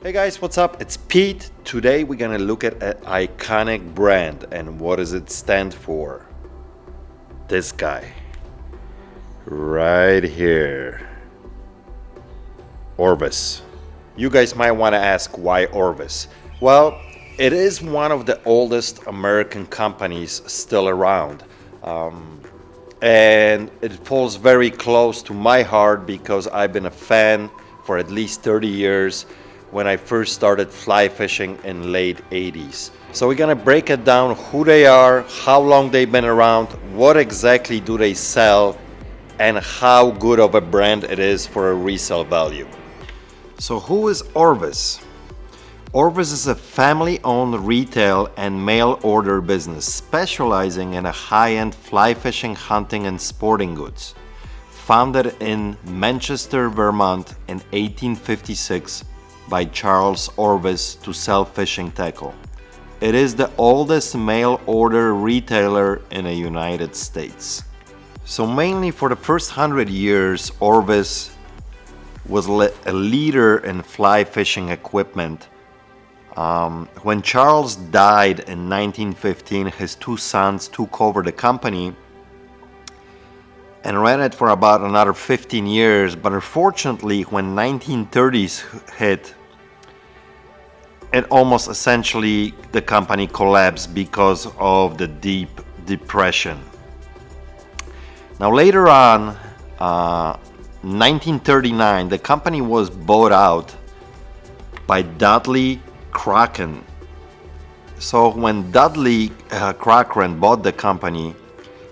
Hey guys, what's up? It's Pete. Today we're gonna look at an iconic brand and what does it stand for? This guy. Right here. Orvis. You guys might want to ask why Orvis. Well, it is one of the oldest American companies still around. And it falls very close to my heart because I've been a fan for at least 30 years when I first started fly fishing in late 80s. So we're gonna break it down who they are, how long they've been around, what exactly do they sell, and how good of a brand it is for a resale value. So who is Orvis? Orvis is a family-owned retail and mail-order business specializing in a high-end fly fishing, hunting, and sporting goods. Founded in Manchester, Vermont in 1856 by Charles Orvis to sell fishing tackle. It is the oldest mail-order retailer in the United States. So mainly for the first 100 years, Orvis was a leader in fly fishing equipment. When Charles died in 1915, his two sons took over the company and ran it for about another 15 years. But unfortunately, when 1930s hit, it almost essentially the company collapsed because of the deep depression. Now later on, 1939, the company was bought out by Dudley Crockett. So when Dudley Crockett bought the company,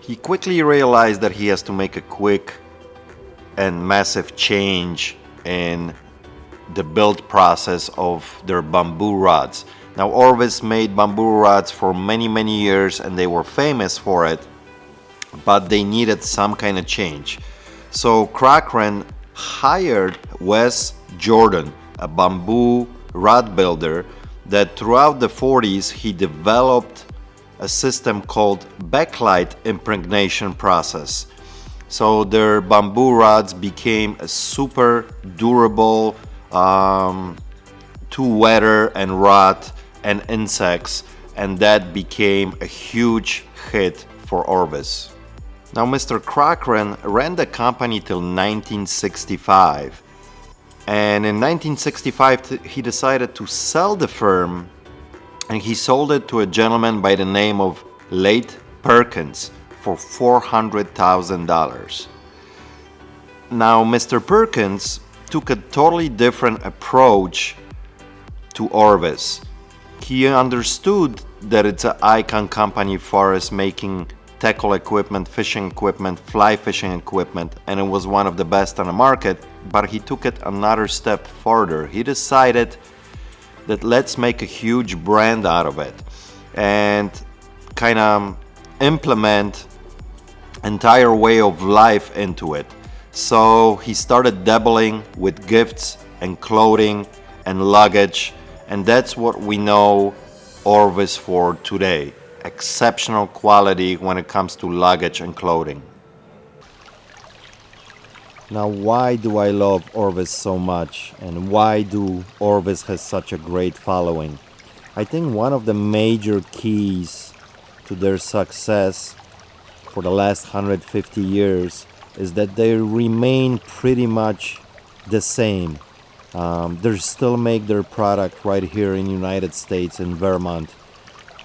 he quickly realized that he has to make a quick and massive change in the build process of their bamboo rods. Now Orvis made bamboo rods for many years and they were famous for it, but they needed some kind of change. So Crockett hired Wes Jordan, a bamboo rod builder, that throughout the 40s he developed a system called backlight impregnation process. So their bamboo rods became a super durable to weather and rot and insects, and that became a huge hit for Orvis. Now Mr. Crockett ran the company till 1965, and in 1965 he decided to sell the firm, and he sold it to a gentleman by the name of Late Perkins for $400,000. Now Mr. Perkins took a totally different approach to Orvis. He understood that it's an icon company for us making tackle equipment, fishing equipment, fly fishing equipment, and it was one of the best on the market, but he took it another step further. He decided that let's make a huge brand out of it and kind of implement entire way of life into it. So he started dabbling with gifts and clothing and luggage, and that's what we know Orvis for today. Exceptional quality when it comes to luggage and clothing. Now, why do I love Orvis so much, and why do Orvis has such a great following? I think one of the major keys to their success for the last 150 years is that they remain pretty much the same. They still make their product right here in United States in Vermont,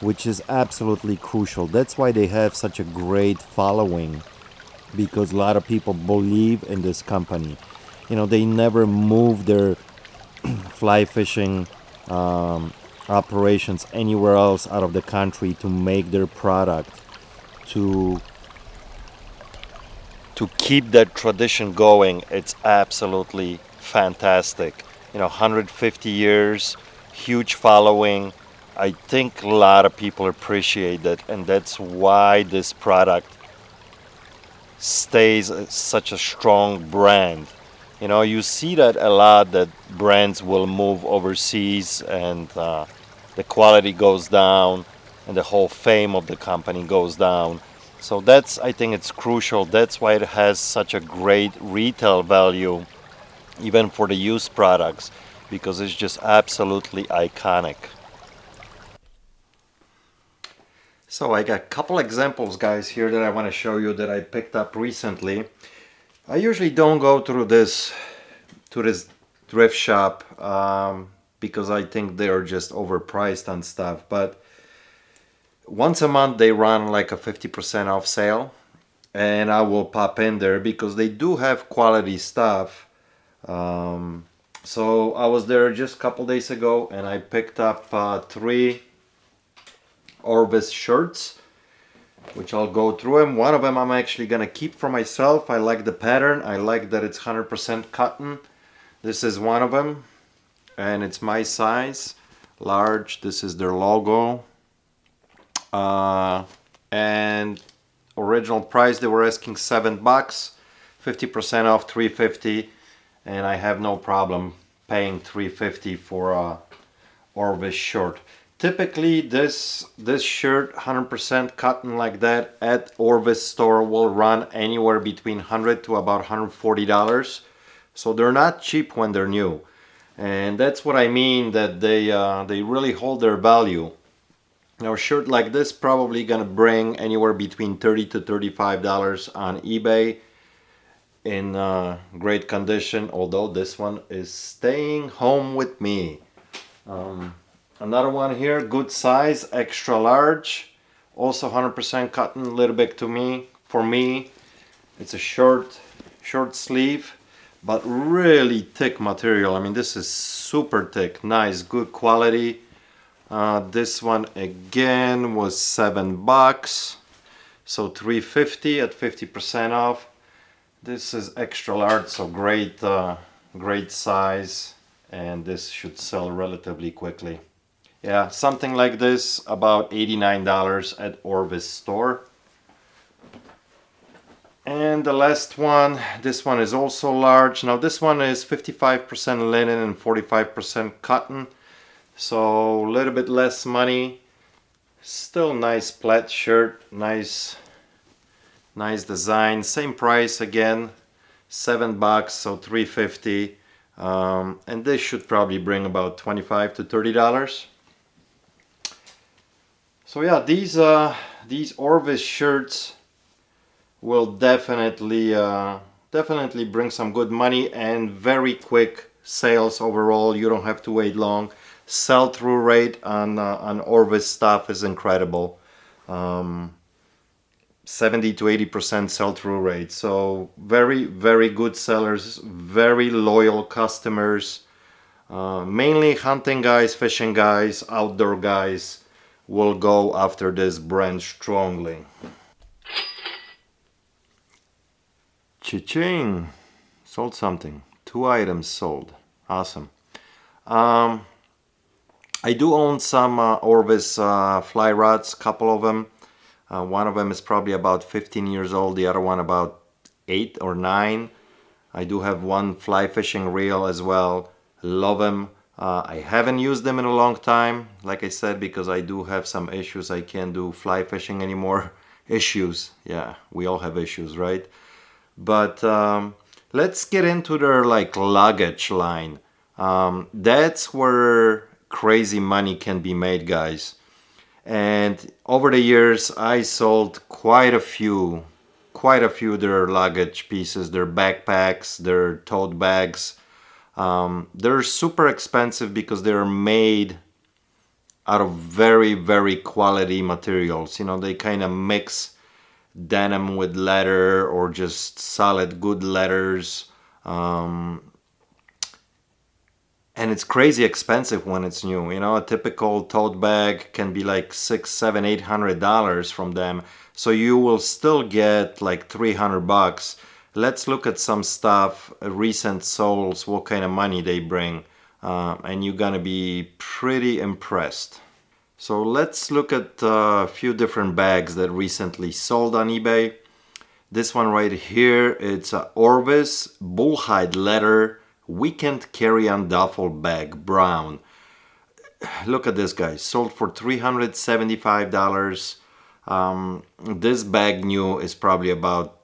which is absolutely crucial. That's why they have such a great following, because a lot of people believe in this company. You know, they never move their fly fishing operations anywhere else out of the country to make their product, to keep that tradition going. It's absolutely fantastic. You know, 150 years, huge following. I think a lot of people appreciate that, and that's why this product stays such a strong brand. You know, you see that a lot, that brands will move overseas and the quality goes down and the whole fame of the company goes down. So that's, I think it's crucial. That's why it has such a great retail value, even for the used products. because it's just absolutely iconic. So I got a couple examples, guys, here that I want to show you that I picked up recently. I usually don't go through this to this thrift shop because I think they're just overpriced on stuff, but once a month they run like a 50% off sale, and I will pop in there because they do have quality stuff. So I was there just a couple days ago and I picked up 3 Orvis shirts, which I'll go through them. One of them I'm actually gonna keep for myself. I like the pattern. I like that it's 100% cotton. This is one of them, and it's my size, large. This is their logo. And original price they were asking $7, 50% off $3.50, and I have no problem paying $3.50 for a Orvis shirt. Typically this shirt, 100% cotton like that, at Orvis store will run anywhere between $100 to about $140. So they're not cheap when they're new, and that's what I mean, that they really hold their value. Now a shirt like this probably gonna bring anywhere between $30 to $35 on eBay in great condition, although this one is staying home with me. Another one here, good size, extra large, also 100% cotton, a little bit to me. For me, it's a short sleeve, but really thick material. I mean, this is super thick, nice, good quality. This one again was $7, so $3.50 at 50% off. This is extra large, so great, great size, and this should sell relatively quickly. Yeah, something like this, about $89 at Orvis store. And the last one, this one is also large. Now this one is 55% linen and 45% cotton, so a little bit less money. Still nice plaid shirt, nice design. Same price again, $7, so $3.50. And this should probably bring about $25 to $30. So yeah, these Orvis shirts will definitely bring some good money and very quick sales overall. You don't have to wait long. Sell-through rate on Orvis stuff is incredible. 70 to 80% sell-through rate. So very, very good sellers, very loyal customers. Mainly hunting guys, fishing guys, outdoor guys will go after this brand strongly. Cha-ching! Sold something. 2 items sold. Awesome. I do own some Orvis fly rods, couple of them. One of them is probably about 15 years old, the other one about 8 or 9. I do have one fly fishing reel as well. Love them. I haven't used them in a long time, like I said, because I do have some issues. I can't do fly fishing anymore. Issues. Yeah, we all have issues, right? But let's get into their like luggage line. That's where crazy money can be made, guys. And over the years I sold quite a few their luggage pieces, their backpacks, their tote bags. They're super expensive because they're made out of very, very quality materials. You know, they kind of mix denim with leather or just solid good leathers. And it's crazy expensive when it's new. You know, a typical tote bag can be like $600, $700, $800 from them. So you will still get like $300. Let's look at some stuff, recent souls, what kind of money they bring. And you're gonna be pretty impressed. So let's look at a few different bags that recently sold on eBay. This one right here, it's a Orvis bullhide leather weekend carry-on duffel bag, brown. Look at this, guys. Sold for $375. This bag new is probably about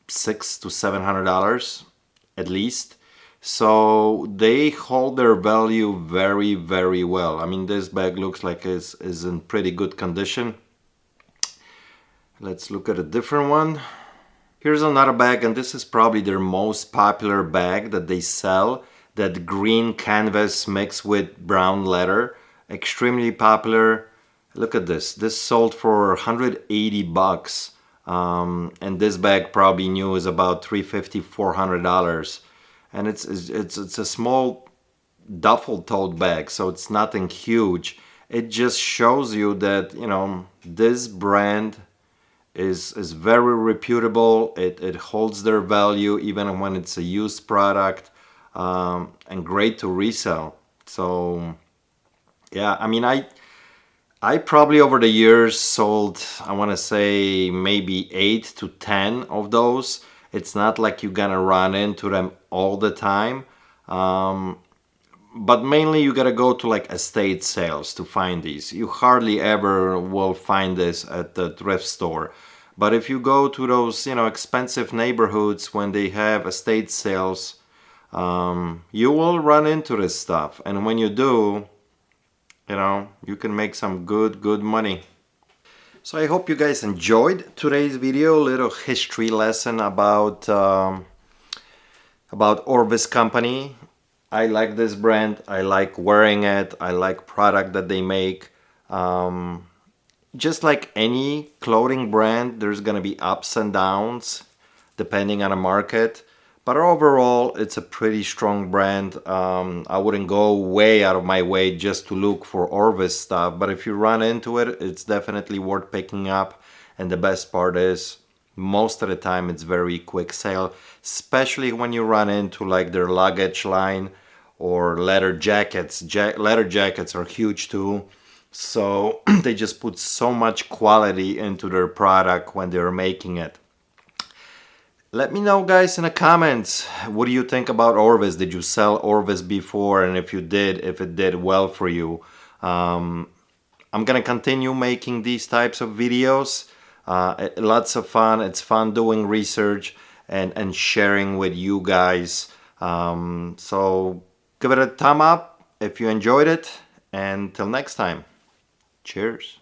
$600 to $700 at least. So they hold their value very, very well. I mean, this bag looks like is in pretty good condition. Let's look at a different one. Here's another bag, and this is probably their most popular bag that they sell. That green canvas mixed with brown leather. Extremely popular. Look at this. This sold for 180 bucks. And this bag probably new is about $350, $400. And it's a small duffel tote bag, so it's nothing huge. It just shows you that, you know, this brand is very reputable. It holds their value even when it's a used product, and great to resell. So yeah, I mean, I probably over the years sold, I want to say maybe 8 to 10 of those. It's not like you're gonna run into them all the time. But mainly you gotta go to like estate sales to find these. You hardly ever will find this at the thrift store. But if you go to those, you know, expensive neighborhoods when they have estate sales, you will run into this stuff. And when you do, you know, you can make some good money. So I hope you guys enjoyed today's video, little history lesson about Orvis company. I like this brand. I like wearing it. I like product that they make. Just like any clothing brand, there's gonna be ups and downs depending on the market. But overall, it's a pretty strong brand. I wouldn't go way out of my way just to look for Orvis stuff. But if you run into it, it's definitely worth picking up. And the best part is, most of the time, it's very quick sale, especially when you run into like their luggage line or leather jackets. Leather jackets are huge too. So they just put so much quality into their product when they're making it. Let me know, guys, in the comments, what do you think about Orvis? Did you sell Orvis before? And if you did, if it did well for you. I'm gonna continue making these types of videos. Lots of fun. It's fun doing research and sharing with you guys. So give it a thumb up if you enjoyed it. And till next time, cheers.